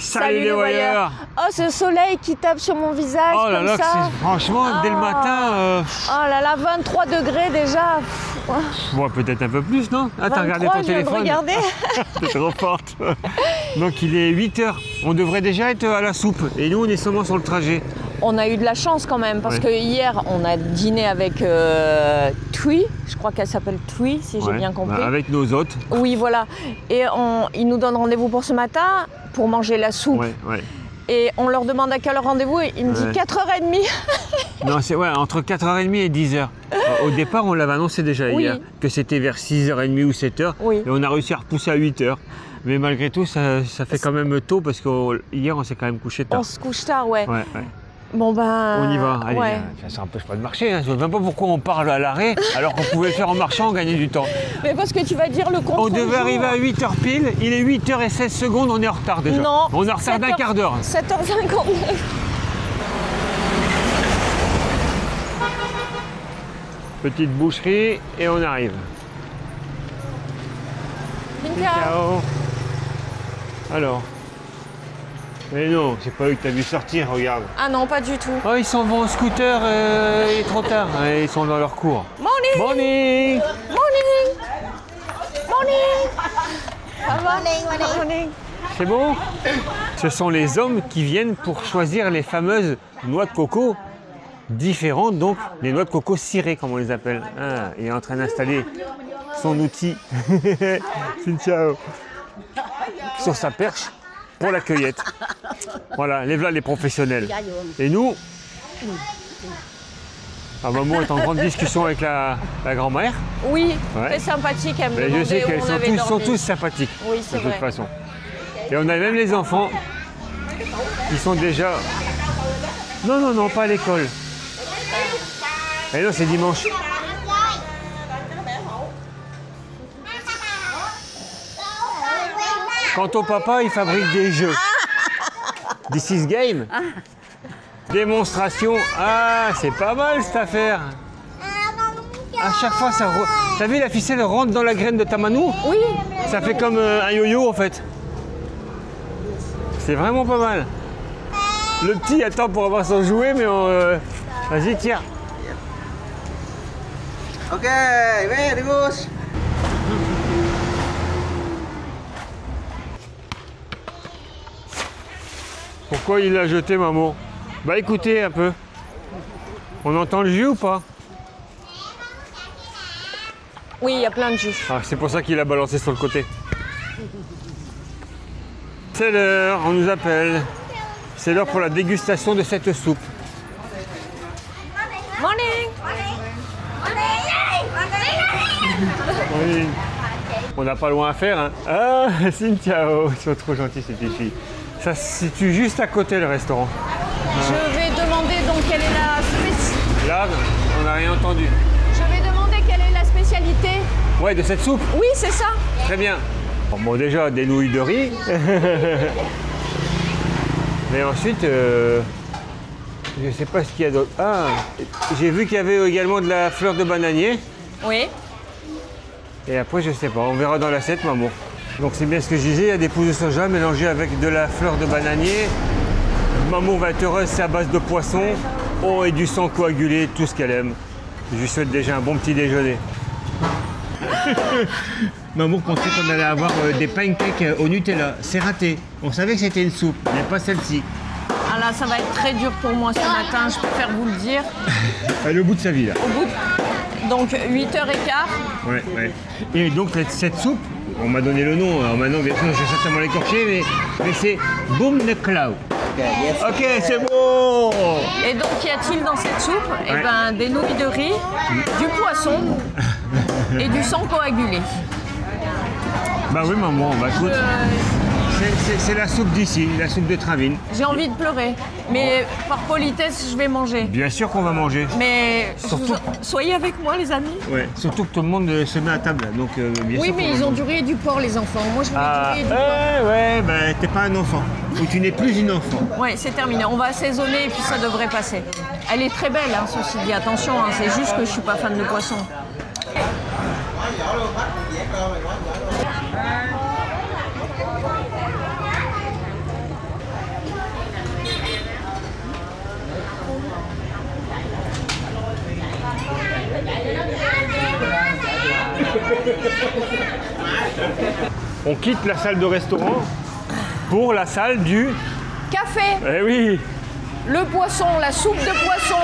Salut les voyeurs. Oh, ce soleil qui tape sur mon visage Oh là comme là, ça. franchement, dès le matin... Oh là là, 23 degrés déjà. Bon, peut-être un peu plus, non? Ah, t'as regardé ton téléphone? Regarder. T'es trop forte. Donc il est 8 h. On devrait déjà être à la soupe. Et nous, on est seulement sur le trajet. On a eu de la chance quand même, parce que hier, on a dîné avec Tui. Je crois qu'elle s'appelle Tui, si j'ai bien compris. Bah, avec nos hôtes. Oui, voilà. Et ils nous donnent rendez-vous pour ce matin, pour manger la soupe. Ouais. Et on leur demande à quel rendez-vous, et il me dit 4h30. Non, c'est entre 4h30 et 10h. Au départ, on l'avait annoncé déjà hier, que c'était vers 6h30 ou 7h. Oui. Et on a réussi à repousser à 8h. Mais malgré tout, ça fait quand même tôt, parce qu'hier, on s'est quand même couché tard. On se couche tard, ouais. Ouais. Bon ben... On y va, allez, ça n'empêche pas de marcher. Je ne sais même pas pourquoi on parle à l'arrêt, alors qu'on pouvait le faire en marchant, on gagnait du temps. Mais parce que tu vas dire le contrôle. On devait arriver à 8h pile, il est 8h16, on est en retard déjà. Non. On est en retard d'un quart d'heure. 7h59. Petite boucherie et on arrive. Ciao. Alors. Mais non, c'est pas eux que t'as vu sortir, regarde. Ah non, pas du tout. Oh, ils s'en vont en scooter, il est trop tard. Ils sont dans leur cours. Morning. Morning. Ça va? Morning. C'est bon? Ce sont les hommes qui viennent pour choisir les fameuses noix de coco différentes, donc les noix de coco cirées, comme on les appelle. Ah, il est en train d'installer son outil. Ciao. Sur sa perche pour la cueillette. Voilà, les professionnels. Et nous, maman est en grande discussion avec la grand-mère. Oui, très sympathique. Elle me je sais qu'elles sont tous sympathiques, oui, c'est de toute vrai. façon. Et on a même les enfants qui sont déjà... Non, pas à l'école. Et non, c'est dimanche. Quant au papa, il fabrique des jeux. This is game. Démonstration. Ah, c'est pas mal cette affaire. À chaque fois, ça... T'as vu, la ficelle rentre dans la graine de ta manou? Oui. Ça fait comme un yo-yo en fait. C'est vraiment pas mal. Le petit attend pour avoir son jouet, mais vas-y, tiens. Ok, very good. Pourquoi il l'a jeté, maman? Bah écoutez un peu. On entend le jus ou pas? Oui, il y a plein de jus. Ah, c'est pour ça qu'il a balancé sur le côté. C'est l'heure, on nous appelle. C'est l'heure pour la dégustation de cette soupe. Morning. Oui. On n'a pas loin à faire, hein. Ah, Cynthia, ils sont trop gentils ces petites filles. Ça se situe juste à côté le restaurant. Je vais demander donc quelle est la spécialité. Là, on n'a rien entendu. Je vais demander quelle est la spécialité. Ouais, de cette soupe? Oui, c'est ça. Très bien. Bon, déjà, des nouilles de riz. Mais ensuite, je ne sais pas ce qu'il y a d'autre. Ah, j'ai vu qu'il y avait également de la fleur de bananier. Oui. Et après, je ne sais pas. On verra dans l'assiette, maman. Donc c'est bien ce que je disais, il y a des pousses de soja mélangées avec de la fleur de bananier. Maman va être heureuse, c'est à base de poisson. Oh, et du sang coagulé, tout ce qu'elle aime. Je lui souhaite déjà un bon petit déjeuner. Maman pensait qu'on allait avoir des pancakes au Nutella. C'est raté. On savait que c'était une soupe, mais pas celle-ci. Ah là, ça va être très dur pour moi ce matin, je préfère vous le dire. Elle est au bout de sa vie, là. Au bout de... Donc 8h15. Ouais. Et donc cette soupe, on m'a donné le nom, alors maintenant bien sûr je vais certainement l'écorcher, mais c'est Boom the Cloud. Ok, c'est bon. Et donc qu'y a-t-il dans cette soupe? Eh ben des nouilles de riz, du poisson et du sang coagulé. Bah oui maman, bah écoute, c'est la soupe d'ici, la soupe de Travin. J'ai envie de pleurer, mais par politesse je vais manger. Bien sûr qu'on va manger. Mais Surtout... soyez avec moi les amis. Ouais, surtout que tout le monde se met à table, donc bien sûr. Oui, mais ils ont du riz et du porc les enfants. Moi je voulais du riz et du porc. Ouais, bah t'es pas un enfant, ou tu n'es plus une enfant. Ouais, c'est terminé. On va assaisonner et puis ça devrait passer. Elle est très belle, hein, ceci dit. Attention, hein, c'est juste que je suis pas fan de poisson. On quitte la salle de restaurant pour la salle du... Café, Eh oui. le poisson, la soupe de poisson.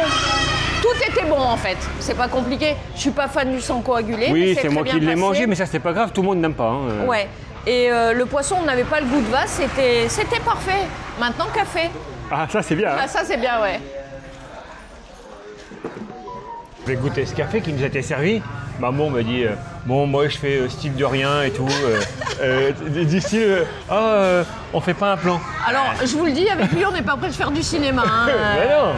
Tout était bon en fait. C'est pas compliqué. Je suis pas fan du sang coagulé. Oui, mais c'est très moi bien qui l'ai passé. mangé, mais ça c'est pas grave, tout le monde n'aime pas. Hein. Ouais. Et le poisson, on n'avait pas le goût de vase, c'était parfait. Maintenant, café. Ah, ça c'est bien. Hein. Ah, ça, c'est bien, ouais. Je vais goûter ce café qui nous a été servi. Maman m'a dit, bon, moi je fais style de rien et tout. Du style, on fait pas un plan. Alors, je vous le dis, avec lui, on n'est pas prêt de faire du cinéma. Hein. Mais non,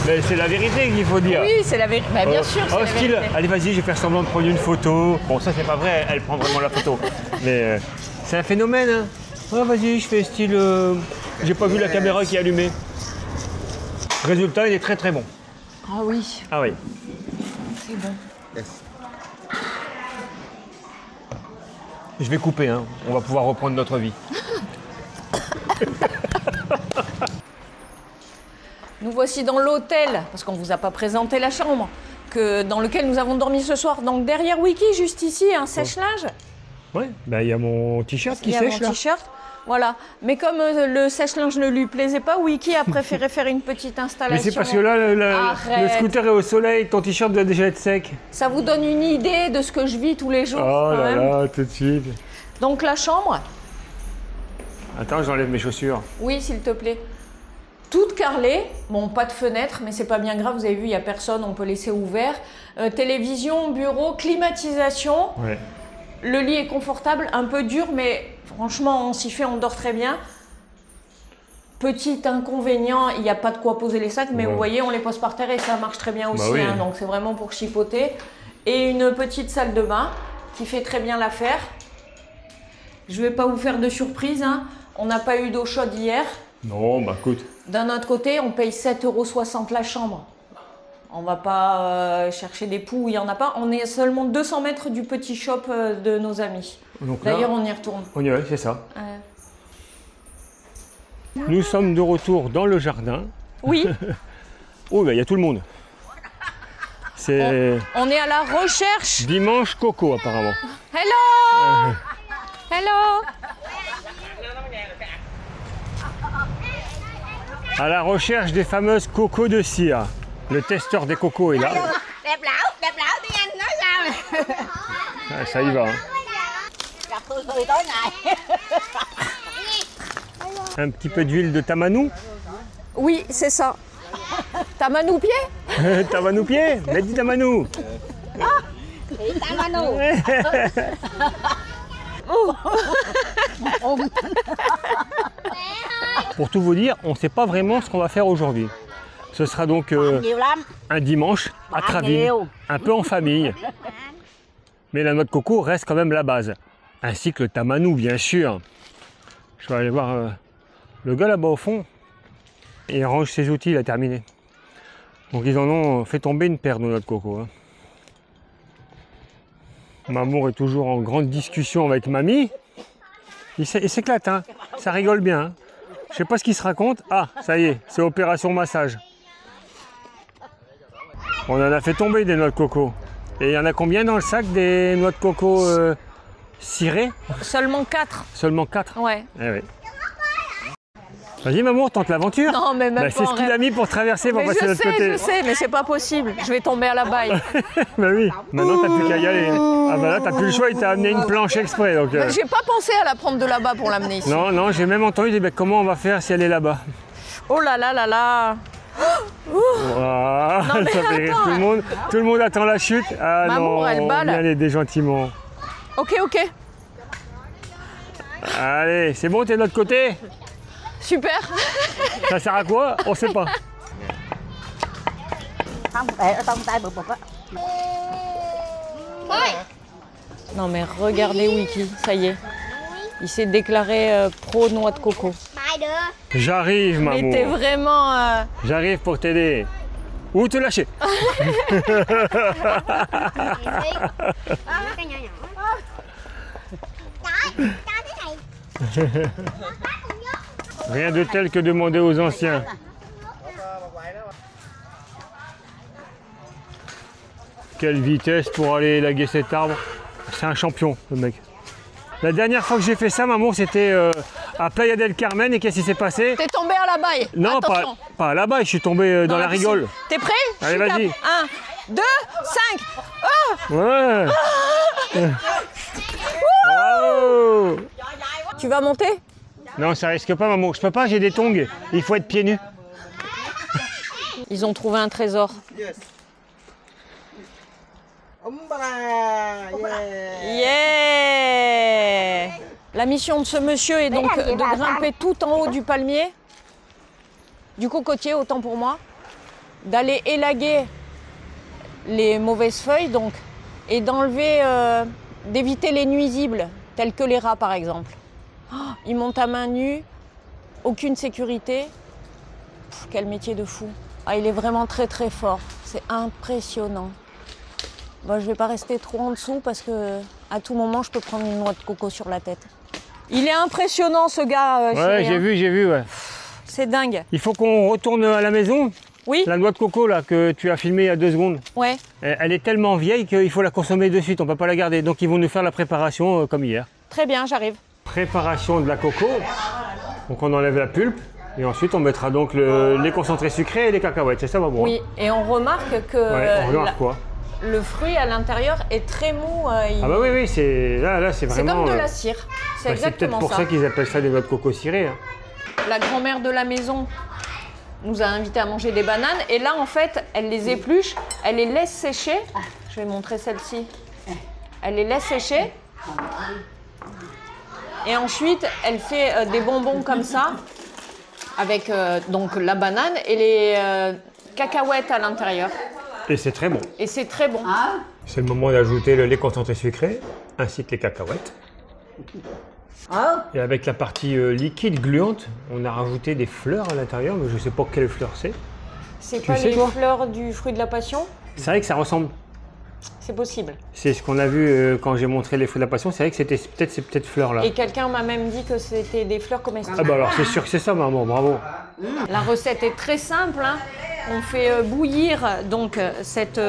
mais c'est la vérité qu'il faut dire. Oui, c'est la vérité. Bah, bien sûr, c'est la style, vérité. allez vas-y, je vais faire semblant de prendre une photo. Bon, ça c'est pas vrai, elle prend vraiment la photo. Mais c'est un phénomène. Hein. Ouais, vas-y, je fais style, j'ai pas vu la caméra qui est allumée. Résultat, il est très très bon. Ah oui, Ah oui. c'est bon. Yes. Je vais couper, hein. On va pouvoir reprendre notre vie. Nous voici dans l'hôtel, parce qu'on ne vous a pas présenté la chambre, dans lequel nous avons dormi ce soir. Donc derrière Wiki, juste ici, un sèche-linge. Ouais, ben il y a mon t-shirt qui Il y a sèche mon là. t-shirt. Voilà. Mais comme le sèche-linge ne lui plaisait pas, Wiki a préféré faire une petite Mais installation. c'est parce que là, le Arrête. scooter est au soleil, ton t-shirt doit déjà être sec. Ça vous donne une idée de ce que je vis tous les jours. Oh quand là même. là, tout de suite. Donc la chambre, Attends, j'enlève mes chaussures. oui, s'il te plaît. Toute carrelée, bon, pas de fenêtre, mais c'est pas bien grave, vous avez vu, il n'y a personne, on peut laisser ouvert. Télévision, bureau, climatisation. Ouais. Le lit est confortable, un peu dur, mais franchement, on s'y fait, on dort très bien. Petit inconvénient, il n'y a pas de quoi poser les sacs, mais Ouais. vous voyez, on les pose par terre et ça marche très bien aussi, oui. hein, donc c'est vraiment pour chipoter. Et une petite salle de bain qui fait très bien l'affaire. Je ne vais pas vous faire de surprise, hein. On n'a pas eu d'eau chaude hier. Non, bah écoute. D'un autre côté, on paye 7,60 € la chambre. On va pas chercher des poux où il n'y en a pas. On est seulement 200 mètres du petit shop de nos amis. Donc là, D'ailleurs, on y retourne. on y va, c'est ça. Nous sommes de retour dans le jardin. Oui, Oh, bah il y a tout le monde. C'est on est à la recherche. dimanche coco apparemment. Hello Hello À la recherche des fameuses cocos de cire. Le testeur des cocos est là. Đẹp lão tiếng Anh nói sao nè. Ah, ça y va. Hein. Gặp tôi tối ngày. Un petit peu d'huile de tamanou. Oui, c'est ça. T'as manou pied? Tamanou pied, mais dis tamanou. Thì ta mà nụ. Pour tout vous dire, on ne sait pas vraiment ce qu'on va faire aujourd'hui. Ce sera donc Nhiều lắm. un dimanche à Traville, un peu en famille. Mais la noix de coco reste quand même la base. Ainsi que le tamanou, bien sûr. Je vais aller voir le gars là-bas au fond. Et il range ses outils, il a terminé. Donc ils en ont fait tomber une paire de noix de coco. Hein. Mamour est toujours en grande discussion avec mamie. Il s'éclate, hein. Ça rigole bien. Hein. Je sais pas ce qu'il se raconte. Ah, ça y est, c'est opération massage. On en a fait tomber des noix de coco. Et il y en a combien dans le sac des noix de coco cirées? Seulement 4. Seulement 4. Ouais. Eh oui. Vas-y Mamour, tente l'aventure. Non, mais même Bah, pas c'est ce en qu'il rêve. a mis pour traverser, pour Mais passer de je l'autre côté. sais, mais c'est pas possible. Je vais tomber à la baille. Bah oui, maintenant t'as plus qu'à y aller. Ah bah là t'as plus le choix, il t'a amené une planche exprès. Donc, J'ai pas pensé à la prendre de là-bas pour l'amener ici. Non, non, j'ai même entendu des mecs, comment on va faire si elle est là-bas. Oh là là là là. Ouah, Non, mais ça fait rire attends. tout le monde attend la chute. Ah Mamour, non, elle balle. viens l'aider gentiment. Ok, ok. Allez, c'est bon, t'es de l'autre côté? Super. Ça sert à quoi? On sait pas. Không, để ở trong tay bự bực á. Non mais regardez Wiki, ça y est. Il s'est déclaré pro noix de coco. Bài được. J'arrive, Mais t'es Mamour. vraiment... J'arrive pour t'aider. Ou te lâcher. Cái nhỏ nhỏ. Trời, cho thế này. Rien de tel que demander aux anciens. Quelle vitesse pour aller élaguer cet arbre. C'est un champion, le mec. La dernière fois que j'ai fait ça, maman, c'était à Playa del Carmen. Et qu'est-ce qui s'est passé? T'es tombé à la baille. Non, Attention. pas à la baille, je suis tombé dans la piscine. rigole. T'es prêt? Allez, vas-y. 1, 2, 5. Ouais. Bravo. Tu vas monter? Non, ça risque pas, maman. Je peux pas, j'ai des tongs. Il faut être pieds nus. Ils ont trouvé un trésor. Yes. Umbala. Yeah. Yeah! La mission de ce monsieur est donc de grimper tout en haut du palmier, du cocotier, autant pour moi, d'aller élaguer les mauvaises feuilles, donc, et d'enlever, d'éviter les nuisibles, tels que les rats par exemple. Oh, il monte à main nue, aucune sécurité. Pff, quel métier de fou. Ah, il est vraiment très très fort, c'est impressionnant. Bon, je vais pas rester trop en dessous parce que à tout moment je peux prendre une noix de coco sur la tête. Il est impressionnant ce gars. Ouais, j'ai vu, ouais. C'est dingue. Il faut qu'on retourne à la maison. Oui. La noix de coco là que tu as filmée il y a 2 secondes. Ouais. Elle est tellement vieille qu'il faut la consommer de suite. On peut pas la garder. Donc ils vont nous faire la préparation comme hier. Très bien, j'arrive. Préparation de la coco. Donc on enlève la pulpe et ensuite on mettra donc les concentrés sucrés et les cacahuètes. C'est ça, maman? Oui. Et on remarque que Ouais, on remarque quoi? le fruit à l'intérieur est très mou. Ah bah oui, c'est là c'est C'est vraiment. comme de la cire. C'est C'est peut-être exactement pour ça qu'ils appellent ça des noix de coco cirées. Hein. La grand-mère de la maison nous a invités à manger des bananes et là en fait elle les épluche, elle les laisse sécher. Je vais montrer celle-ci. Elle les laisse sécher et ensuite elle fait des bonbons comme ça avec donc la banane et les cacahuètes à l'intérieur. Et c'est très bon. Et c'est très bon. C'est le moment d'ajouter le lait concentré sucré ainsi que les cacahuètes. Et avec la partie liquide gluante, on a rajouté des fleurs à l'intérieur, mais je ne sais pas quelles fleurs c'est. C'est Tu pas sais, les toi fleurs du fruit de la passion? C'est vrai que ça ressemble. C'est possible. C'est ce qu'on a vu quand j'ai montré les fruits de la passion. C'est vrai que c'était peut-être ces petites fleurs là. Et quelqu'un m'a même dit que c'était des fleurs comestibles. Ah bah alors c'est sûr que c'est ça, maman. Bravo. La recette est très simple. Hein. On fait bouillir donc cette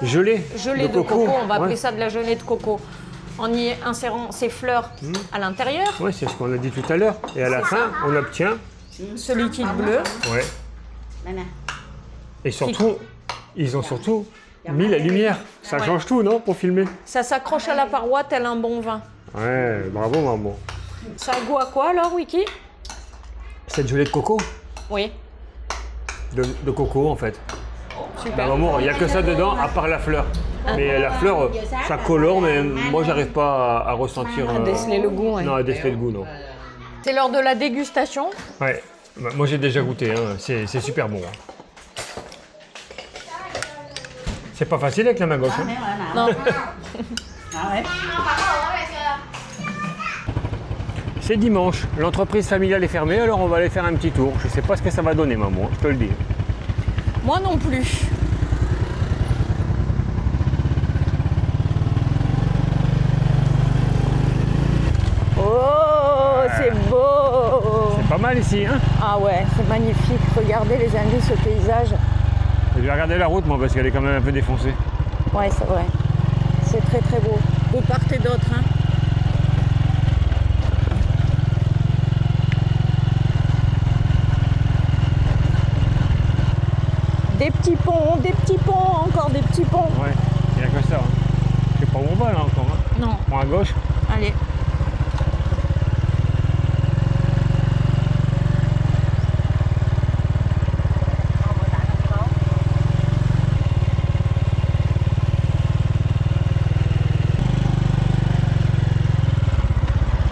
Gelée. gelée de coco. On va appeler ça de la gelée de coco. En y insérant ces fleurs à l'intérieur, Ouais, c'est ce qu'on a dit tout à l'heure. Et à la C'est fin, on obtient. ce liquide bleu. Ouais. Et surtout, ils ont surtout mis la lumière. Ça Ouais. change tout, non, pour filmer? Ça s'accroche à la paroi tel un bon vin. Ouais, bravo, maman. Ça a goût à quoi alors, Wiki? Cette gelée de coco. Oui, De coco, en fait. super. Bah, maman, il n'y a que ça dedans, à part la fleur. Mais la fleur, ça colore, mais moi, j'arrive pas à ressentir. À déceler le goût, ouais. Non, à déceler le goût, non. C'est l'heure de la dégustation. Ouais, bah, moi, j'ai déjà goûté, hein. C'est super bon. Hein. C'est pas facile avec la main gauche. Hein. Non. C'est dimanche, l'entreprise familiale est fermée, alors on va aller faire un petit tour. Je sais pas ce que ça va donner, maman, je te le dis. Moi non plus. Oh, c'est beau! C'est pas mal ici, hein? Ah ouais, c'est magnifique. Regardez les amis, ce paysage. Je vais regarder la route, moi, parce qu'elle est quand même un peu défoncée. Ouais, c'est vrai. C'est très très beau. De part et d'autre, hein. Des petits ponts, encore des petits ponts. Ouais, il n'y a que ça. Hein. Je sais pas où on va là encore. Hein. Non, Prends à gauche. allez.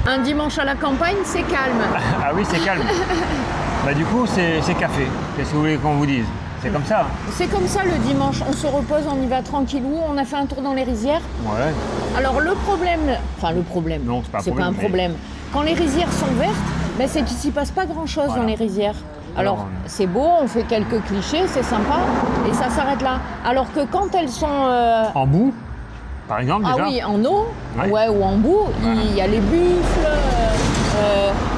Un dimanche à la campagne, c'est calme. Ah oui, c'est calme. Bah du coup, c'est café. Qu'est-ce que vous voulez qu'on vous dise? C'est comme ça. Hein. C'est comme ça le dimanche, on se repose, on y va tranquillou, on a fait un tour dans les rizières. Ouais. Alors le problème, Non, c'est pas un problème, un mais- problème. Quand les rizières sont vertes, ben, c'est qu'il s'y passe pas grand-chose Voilà. dans les rizières. Alors Alors, c'est beau, on fait quelques clichés, c'est sympa, et ça s'arrête là. Alors que quand elles sont En bout, par exemple, ah déjà. oui, en eau, Ouais. ouais, ou en bout, il y a les buffles,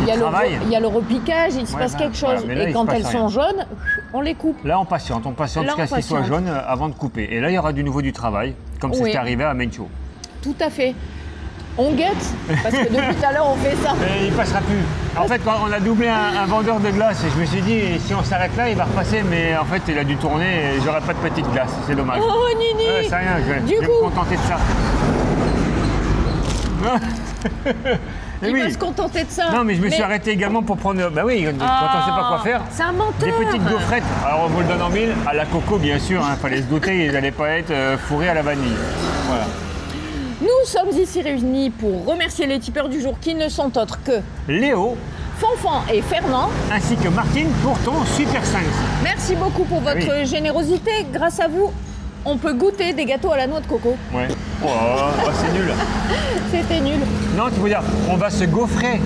il y a travaillent. il y a le repiquage, il se Ouais, passe voilà, quelque chose. voilà, mais là, il Et se quand passe elles rien. sont jaunes, on les coupe. Là, on patiente Là, jusqu'à on ce qu'ils soient patiente. jaunes avant de couper. Et là, il y aurait du nouveau du travail, comme Oui. c'était arrivé à Mencho. Tout à fait. On guette, parce que depuis tout à l'heure on fait ça. Et il passera plus. En fait, quand on a doublé un vendeur de glace, et je me suis dit, si on s'arrête là, il va repasser. Mais en fait, il a dû tourner et j'aurai pas de petite glace. C'est dommage. Oh Nini, C'est rien, je vais Du me coup- contenter de ça. Et il oui. va se contenter de ça. Non, mais je me suis arrêté également pour prendre. Bah oui, quand on sait pas quoi faire. C'est un menteur. Des petites gaufrettes. Alors on vous le donne en mille, à la coco bien sûr. Il fallait se douter, ils n'allaient pas être fourrés à la vanille. Voilà. Nous sommes ici réunis pour remercier les tipeurs du jour qui ne sont autres que Léo, Fanfan et Fernand. ainsi que Martine pour ton Super 5. Merci beaucoup pour votre Oui. générosité. Grâce à vous, on peut goûter des gâteaux à la noix de coco. Ouais. Oh, c'est nul. C'était nul. Non, tu veux dire, on va se gaufrer.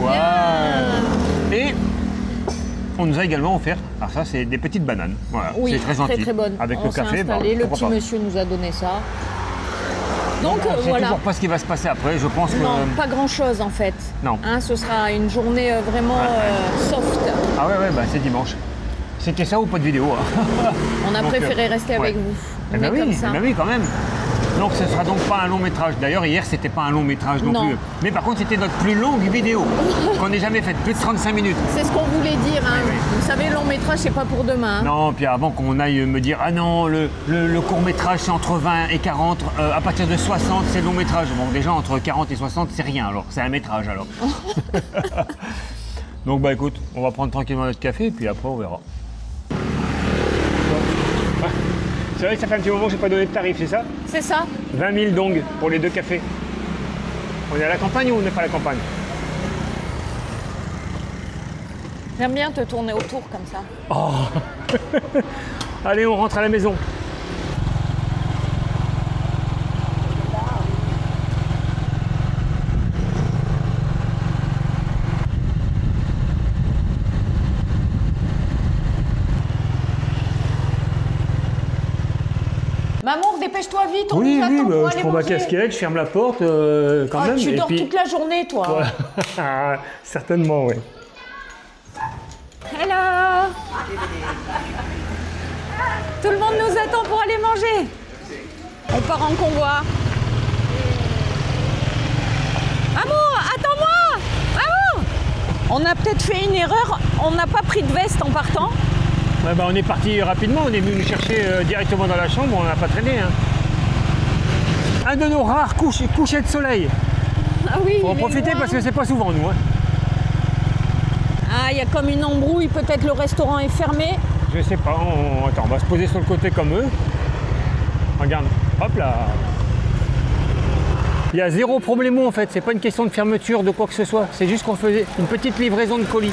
Ouais. Et on nous a également offert, alors ça c'est des petites bananes. Voilà, Oui, c'est très gentil. très bonne. Avec on le s'est café, installé, le pourquoi petit pas. monsieur nous a donné ça. Donc On sait voilà. toujours pas ce qui va se passer après, je pense que... Non, pas grand chose en fait. Non. Hein, ce sera une journée vraiment soft. Ah ouais, bah c'est dimanche. C'était ça ou pas de vidéo hein. On a Donc, préféré rester ouais. avec vous. Eh ben Mais comme oui, ça. eh ben oui, quand même. Donc ce sera donc pas un long métrage. D'ailleurs hier c'était pas un long métrage non, Non. plus. Mais par contre c'était notre plus longue vidéo qu'on ait jamais faite, plus de 35 minutes. C'est ce qu'on voulait dire. Hein. Oui. Vous savez, long métrage, c'est pas pour demain. Hein. Non, puis avant qu'on aille me dire ah non, le court métrage c'est entre 20 et 40, à partir de 60 c'est le long métrage. Bon déjà entre 40 et 60 c'est rien alors, c'est un métrage alors. Donc bah écoute, on va prendre tranquillement notre café et puis après on verra. C'est vrai que ça fait un petit moment que j'ai pas donné de tarif, c'est ça? C'est ça. 20 000 dong pour les deux cafés. On est à la campagne ou on n'est pas à la campagne? J'aime bien te tourner autour comme ça. Allez, on rentre à la maison. Maman, dépêche-toi vite, on Oui, nous attend pour je aller prends ma manger. casquette, je ferme la porte quand Ah, même. tu et dors puis... toute la journée, toi. Ouais. Certainement, oui. Hello. Tout le monde nous attend pour aller manger. On part en convoi. Amour, attends-moi. Amour. On a peut-être fait une erreur, on n'a pas pris de veste en partant. Ouais, bah, on est parti rapidement, on est venu nous chercher directement dans la chambre, on n'a pas traîné. Hein. Un de nos rares couchers de soleil. Ah oui, On va il est profiter loin. parce que c'est pas souvent nous. Hein. Ah, il y a comme une embrouille, peut-être le restaurant est fermé. Je sais pas, attends, on va se poser sur le côté comme eux. Regarde, hop là. Il y a zéro problème en fait, c'est pas une question de fermeture de quoi que ce soit, c'est juste qu'on faisait une petite livraison de colis.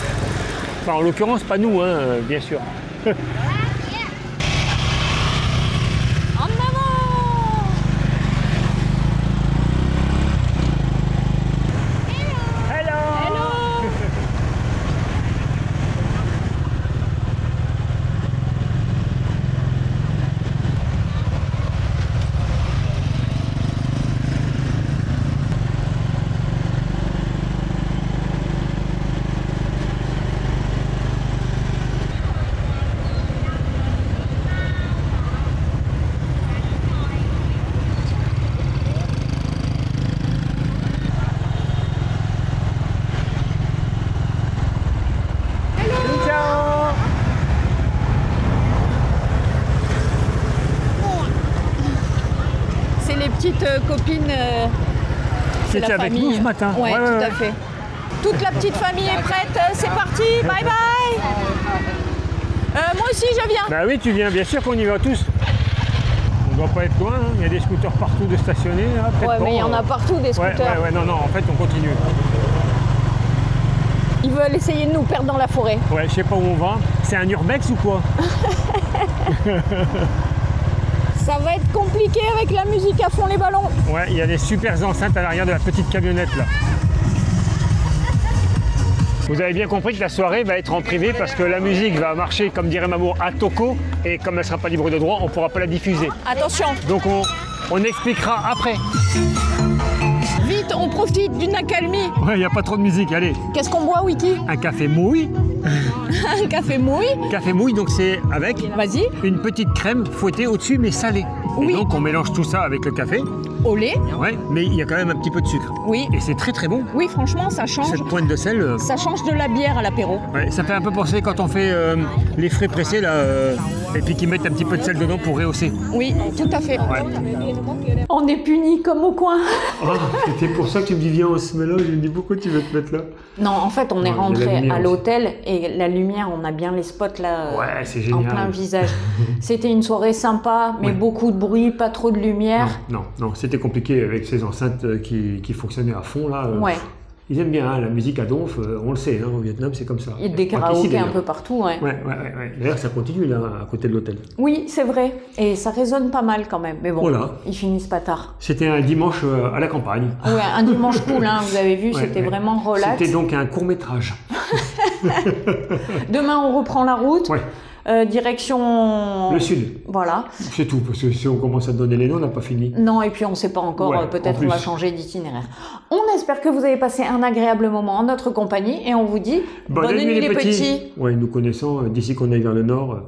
Enfin, en l'occurrence, pas nous, hein, bien sûr. En avant. Hello. Hello. Ciao. C'est les petites copines. C'était la avec famille. nous ce matin. Ouais, Ouais, tout ouais, à ouais. fait. Toute la petite famille est prête, c'est parti, bye bye. Moi aussi je viens. Bah oui, tu viens, bien sûr qu'on y va tous. On doit pas être loin, hein. Il y a des scooters partout de stationnés. Là. Peut-être Ouais, pas, mais il y en a partout des Ouais, scooters. non, en fait on continue. Ils veulent essayer de nous perdre dans la forêt. Ouais, je sais pas où on va. C'est un urbex ou quoi? Ça va être compliqué avec la musique à fond les ballons. Ouais, il y a des super enceintes à l'arrière de la petite camionnette là. Vous avez bien compris que la soirée va être en privé parce que la musique va marcher, comme dirait Mamour, à Toco et comme elle ne sera pas libre de droit, on ne pourra pas la diffuser. Attention, Donc on expliquera après. vite, on profite d'une accalmie. Ouais, il n'y a pas trop de musique, allez. Qu'est-ce qu'on boit, Wiki? Un café mouille. Un café mouille. Café mouille, donc c'est avec Vas-y. une petite crème fouettée au-dessus mais salée. Oui. Et donc on mélange tout ça avec le café. au lait. Ouais, mais il y a quand même un petit peu de sucre. Oui. Et c'est très très bon. Oui, franchement, ça change. Cette pointe de sel. Ça change de la bière à l'apéro. Ouais, ça fait un peu penser quand on fait les frais pressés là, et puis qu'ils mettent un petit peu de sel dedans pour rehausser. Oui, tout à fait. Ouais. On est punis comme au coin. Oh, c'était pour ça que tu me dis viens, on se met là. Je me dis pourquoi tu veux te mettre là? Non, en fait, on est Ouais, il y a la rentré lumière à aussi. l'hôtel et la lumière, on a bien les spots là Ouais, c'est en génial. plein visage. C'était une soirée sympa, mais Ouais. beaucoup de bruit, pas trop de lumière. Non, c'était compliqué avec ces enceintes qui fonctionnaient à fond là. Ouais. Ils aiment bien hein, la musique à donf, on le sait, hein, au Vietnam c'est comme ça. Il y a des Pas qu'ici, karaokés un d'ailleurs. peu partout, ouais. Ouais. D'ailleurs ça continue là, à côté de l'hôtel. Oui, c'est vrai. Et ça résonne pas mal quand même. Mais bon, Voilà. ils finissent pas tard. C'était un dimanche à la campagne. Ouais, un dimanche cool, hein, vous avez vu, Ouais, c'était ouais. vraiment relax. C'était donc un court métrage. Demain, on reprend la route. Ouais, Direction... le sud. Voilà. C'est tout, parce que si on commence à donner les noms, on n'a pas fini. Non, et puis on ne sait pas encore, Ouais, peut-être en on va plus. changer d'itinéraire. On espère que vous avez passé un agréable moment en notre compagnie et on vous dit Bonne nuit les petits. petits. Ouais, nous connaissons, d'ici qu'on aille vers le nord,